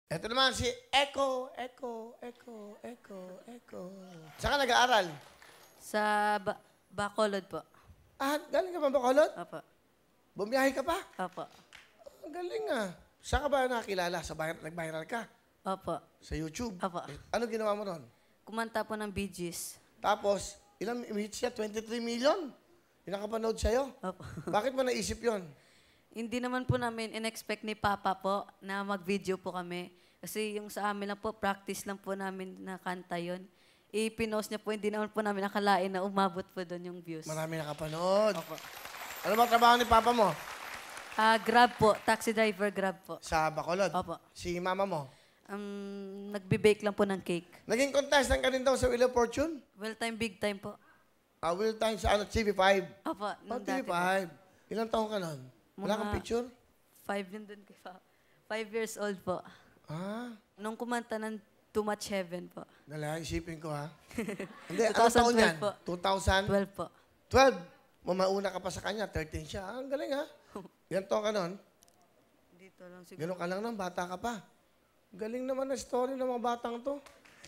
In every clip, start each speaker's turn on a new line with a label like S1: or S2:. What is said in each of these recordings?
S1: Ito naman si Echo, Echo, Echo, Echo, Echo. Saan ka nag-aaral?
S2: Sa Bacolod po.
S1: Ah, galing ka ba Bacolod?
S2: Opo.
S1: Bumiyahe ka pa?
S2: Opo.
S1: Ang galing ah. Saan ka ba nakakilala? Nag-viral ka?
S2: Opo.
S1: Sa YouTube?
S2: Opo.
S1: Ano ginawa mo ron?
S2: Kumanta po ng Bee Gees.
S1: Tapos, ilang hits siya? 23 million? Yung nakapanood sa'yo?
S2: Opo.
S1: Bakit mo naisip yon?
S2: Hindi naman po namin in-expect ni Papa po na mag-video po kami. Kasi yung sa amin lang po, practice lang po namin na kanta yun. I-pinost niya po, hindi naman po namin nakalain na umabot po doon yung views.
S1: Marami nakapanood.
S2: Opo.
S1: Ano ba trabaho ni Papa mo?
S2: Grab po, taxi driver Grab po.
S1: Sa Bacolod?
S2: Opo.
S1: Si Mama mo?
S2: Nagbe-bake lang po ng cake.
S1: Naging contestant ka rin daw sa Wheel of Fortune?
S2: Well time, big time po.
S1: Wheel time sa TV5?
S2: Opo, nung dati
S1: TV5.
S2: po.
S1: Ilang taon ka nun? Wala kang picture?
S2: 5 yun dun kay Papa. 5 years old po.
S1: Ah,
S2: Nung kumanta ng Too Much Heaven po.
S1: dala, isipin ko ha. Hindi, anong taon
S2: 2012
S1: yan?
S2: po.
S1: 2012?
S2: 12 po.
S1: Mamauna ka pa sa kanya, 13 siya. Ah, ang galing ha. Ilang taon ka nun?
S2: Dito lang siguro.
S1: Ganun ka lang nun, bata ka pa. Galing naman na story ng mga batang to.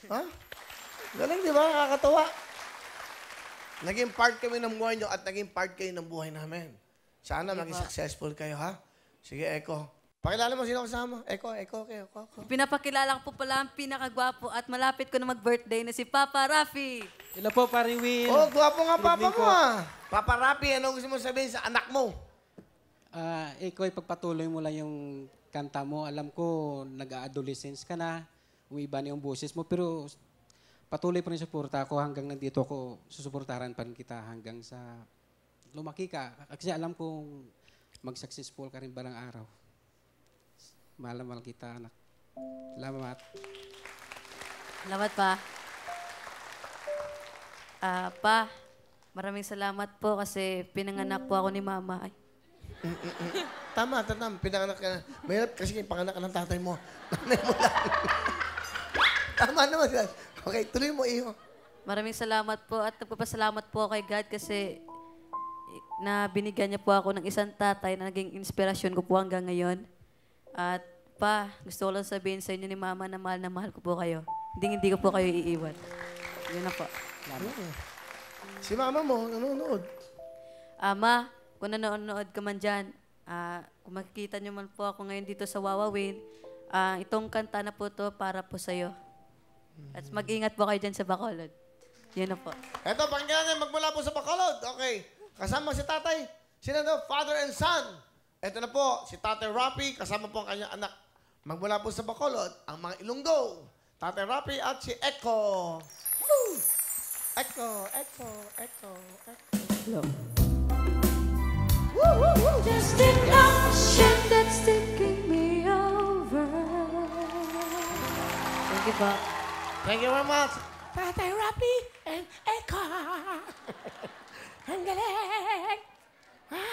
S1: Ha? Galing, di ba? Nakakatawa. Naging part kami ng buhay nyo at naging part kayo ng buhay namin. Sana maging successful kayo, ha? Sige, Echo. Pakilala mo sino kasama. Echo.
S2: Pinapakilala ko po pala ang pinakagwapo at malapit ko na mag-birthday na si Papa Rafi.
S3: Hello po, Pare Will.
S1: Oh, gwapo nga
S3: Good
S1: papa
S3: evening
S1: mo,
S3: po.
S1: ah. Papa Rapi, ano gusto mo sabihin sa anak mo?
S3: Ikaw ay pagpatuloy mo lang yung kanta mo. Alam ko, nag-adolescence ka na. Umiba na yung boses mo. Pero patuloy pa rin suporta ako hanggang nandito ako. Susuportaran pa rin kita hanggang sa lumaki ka. Kasi alam kong mag-successful ka rin balang araw. Mahal na mahal kita, anak. Salamat.
S2: Salamat pa. Pa, maraming salamat po kasi pinanganak po ako ni Mama. Ay,
S1: Tama. Pinanganak ka na. Mahirap kasi yung panganak ka ng tatay mo. Nanay mo lang. Tama naman yan. Okay, tuloy mo, iyo.
S2: maraming salamat po at nagpapasalamat po kay God kasi na binigyan niya po ako ng isang tatay na naging inspirasyon ko po hanggang ngayon. At pa, gusto ko lang sabihin sa inyo ni Mama na mahal ko po kayo. Hindi ko po kayo iiwan. Yun na po.
S1: Si mama mo, nanonood.
S2: Ma, kung nanonood ka man dyan, kung makikita niyo man po ako ngayon dito sa Wawawin, itong kanta na po to para po sa'yo. At mag-ingat po kayo dyan sa Bacolod. Yun na po.
S1: Eto, pakinggan natin magmula po sa Bacolod. Okay. Kasama si tatay. Sila daw, father and son. Eto na po, si Tatay Rapi, kasama po ang kanyang anak. Magmula po sa Bacolod, ang mga Ilonggo. Tatay Rapi at si Echo. Woo! Echo.
S2: Hello.
S4: Just an ocean that's taking me over.
S2: Thank you po.
S1: Thank you very much. Tatay Rapi and Echo. Ang galing. Ha?